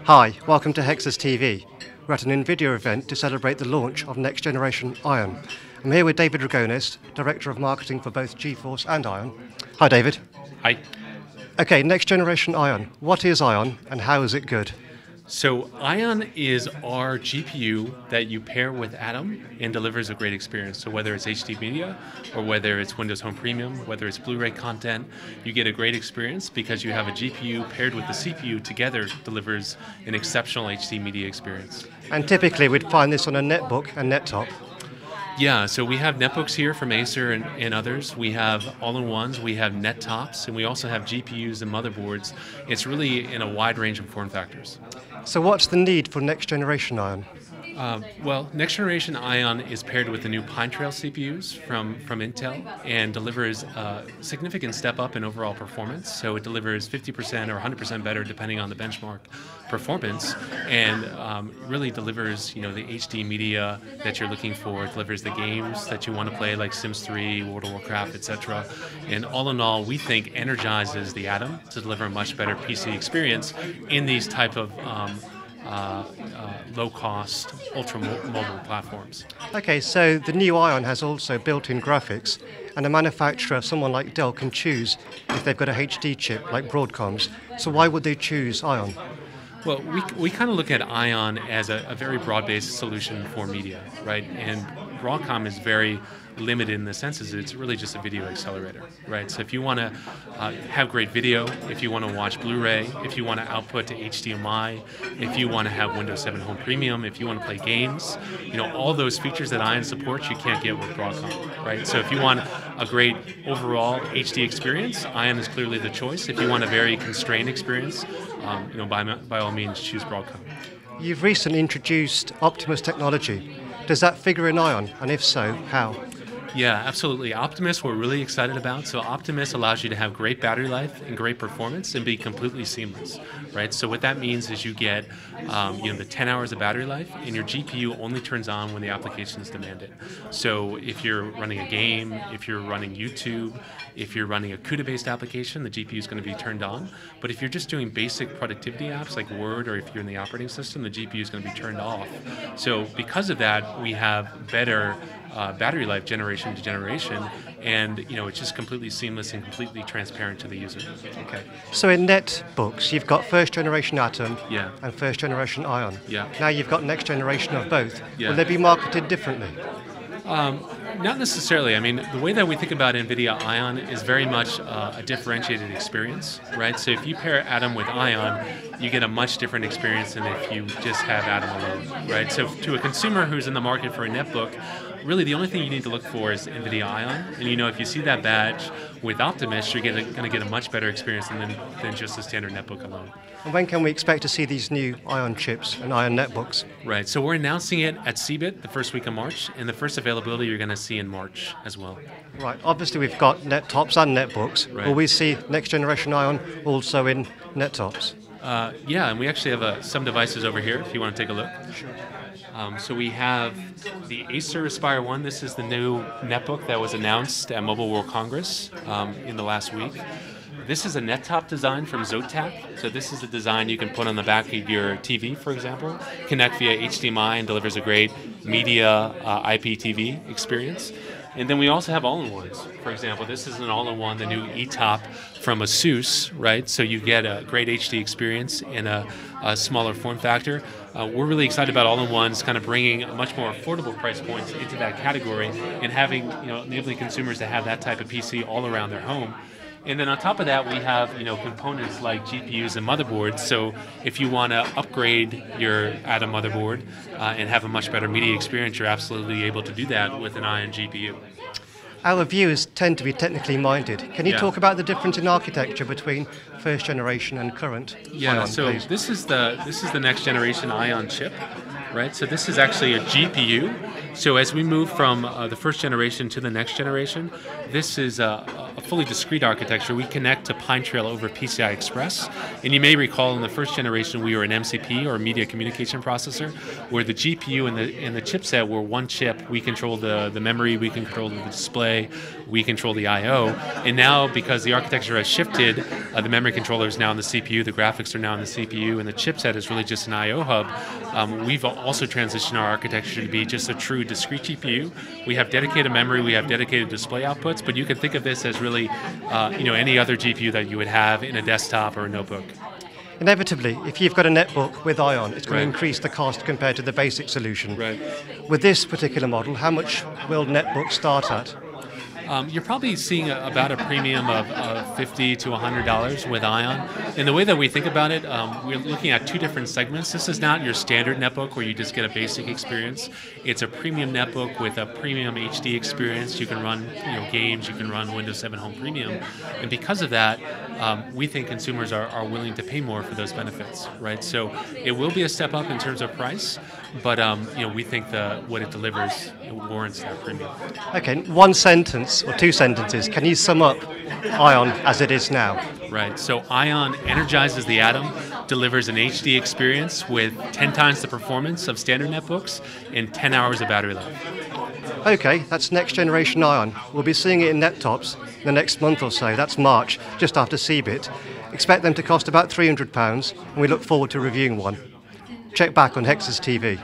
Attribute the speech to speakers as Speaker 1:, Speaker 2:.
Speaker 1: Hi, welcome to Hexas TV. We're at an NVIDIA event to celebrate the launch of next generation Ion. I'm here with David Ragones, Director of Marketing for both GeForce and Ion. Hi David.
Speaker 2: Hi.
Speaker 1: Okay, next generation Ion. What is Ion and how is it good?
Speaker 2: So Ion is our GPU that you pair with Atom and delivers a great experience. So whether it's HD media or whether it's Windows Home Premium, whether it's Blu-ray content, you get a great experience because you have a GPU paired with the CPU together delivers an exceptional HD media experience.
Speaker 1: And typically we'd find this on a netbook and nettop.
Speaker 2: Yeah, so we have netbooks here from Acer and others. We have all-in-ones, we have net tops, and we also have GPUs and motherboards. It's really in a wide range of form factors.
Speaker 1: So what's the need for next generation Ion?
Speaker 2: Well, next generation Ion is paired with the new Pine Trail CPUs from Intel and delivers a significant step up in overall performance. So it delivers 50% or 100% better depending on the benchmark performance, and really delivers the HD media that you're looking for. It delivers the games that you want to play like Sims 3, World of Warcraft, etc. And all in all, we think energizes the Atom to deliver a much better PC experience in these type of low-cost, ultra-mobile platforms.
Speaker 1: Okay, so the new Ion has also built-in graphics, and a manufacturer, someone like Dell, can choose if they've got a HD chip like Broadcom's. So why would they choose Ion?
Speaker 2: Well, we kind of look at Ion as a very broad-based solution for media, right? And Broadcom is very limited in the sense that it's really just a video accelerator, right? So if you want to have great video, if you want to watch Blu-ray, if you want to output to HDMI, if you want to have Windows 7 Home Premium, if you want to play games, all those features that Ion supports, you can't get with Broadcom, right? So if you want a great overall HD experience, Ion is clearly the choice. If you want a very constrained experience, by all means, choose Broadcom.
Speaker 1: You've recently introduced Optimus technology. Does that figure in Ion, and if so, how?
Speaker 2: Yeah, absolutely. Optimus we're really excited about. So Optimus allows you to have great battery life and great performance and be completely seamless, right? So what that means is you get the 10 hours of battery life, and your GPU only turns on when the applications demand it. So if you're running a game, if you're running YouTube, if you're running a CUDA-based application, the GPU is going to be turned on. But if you're just doing basic productivity apps like Word, or if you're in the operating system, the GPU is going to be turned off. So because of that, we have better battery life generation to generation, and it's just completely seamless and completely transparent to the user.
Speaker 1: Okay. So in netbooks, you've got first generation Atom and first generation Ion.
Speaker 2: Yeah.
Speaker 1: Now you've got next generation of both.
Speaker 2: Yeah.
Speaker 1: Will they be marketed differently?
Speaker 2: Not necessarily. I mean, the way that we think about NVIDIA Ion is very much a differentiated experience, right? So if you pair Atom with Ion, you get a much different experience than if you just have Atom alone, right? So to a consumer who's in the market for a netbook, really the only thing you need to look for is NVIDIA Ion. And if you see that badge with Optimus, you're going to get a much better experience than just a standard netbook alone.
Speaker 1: And when can we expect to see these new Ion chips and Ion netbooks?
Speaker 2: Right, so we're announcing it at CeBIT the first week of March, and the first availability you're going to see in March as well.
Speaker 1: Right, obviously we've got net tops and netbooks.
Speaker 2: Right.
Speaker 1: Will we see next generation Ion also in net tops?
Speaker 2: Yeah, and we actually have some devices over here if you want to take a look.
Speaker 1: Sure.
Speaker 2: So we have the Acer Aspire 1. This is the new netbook that was announced at Mobile World Congress in the last week. This is a net top design from Zotac. So this is a design you can put on the back of your TV, for example, connect via HDMI, and delivers a great media IPTV experience. And then we also have all-in-ones. For example, this is an all-in-one, the new E-Top from ASUS, right? So you get a great HD experience in a smaller form factor. We're really excited about all-in-ones, kind of bringing much more affordable price points into that category, and having enabling consumers to have that type of PC all around their home. And then on top of that, we have components like GPUs and motherboards. So if you want to upgrade your Atom motherboard and have a much better media experience, you're absolutely able to do that with an Ion GPU.
Speaker 1: Our viewers tend to be technically minded. Can you talk about the difference in architecture between first generation and current Ion,
Speaker 2: so
Speaker 1: please?
Speaker 2: this is the next generation Ion chip, right? So this is actually a GPU. So as we move from the first generation to the next generation, this is a a fully discrete architecture. We connect to Pine Trail over PCI Express. And you may recall in the first generation we were an MCP, or media communication processor, where the GPU and the chipset were one chip. We control the memory, we control the display, we control the I/O. And now, because the architecture has shifted, the memory controller is now in the CPU, the graphics are now in the CPU, and the chipset is really just an I/O hub. We've also transitioned our architecture to be just a true discrete GPU. We have dedicated memory, we have dedicated display outputs, but you can think of this as really any other GPU that you would have in a desktop or a notebook.
Speaker 1: Inevitably, if you've got a netbook with Ion, it's going
Speaker 2: Right.
Speaker 1: to increase the cost compared to the basic solution.
Speaker 2: Right.
Speaker 1: With this particular model, how much will netbooks start at?
Speaker 2: You're probably seeing about a premium of $50 to $100 with Ion. And the way that we think about it, we're looking at two different segments. This is not your standard netbook where you just get a basic experience. It's a premium netbook with a premium HD experience. You can run games, you can run Windows 7 Home Premium. And because of that, we think consumers are willing to pay more for those benefits, right? So it will be a step up in terms of price, but we think what it delivers warrants that premium.
Speaker 1: Okay, one sentence or two sentences. Can you sum up Ion as it is now?
Speaker 2: Right, so Ion energizes the atom, delivers an HD experience with 10 times the performance of standard netbooks and 10 hours of battery life.
Speaker 1: Okay, that's next generation Ion. We'll be seeing it in laptops in the next month or so. That's March, just after CeBIT. Expect them to cost about £300, and we look forward to reviewing one. Check back on Hexas TV.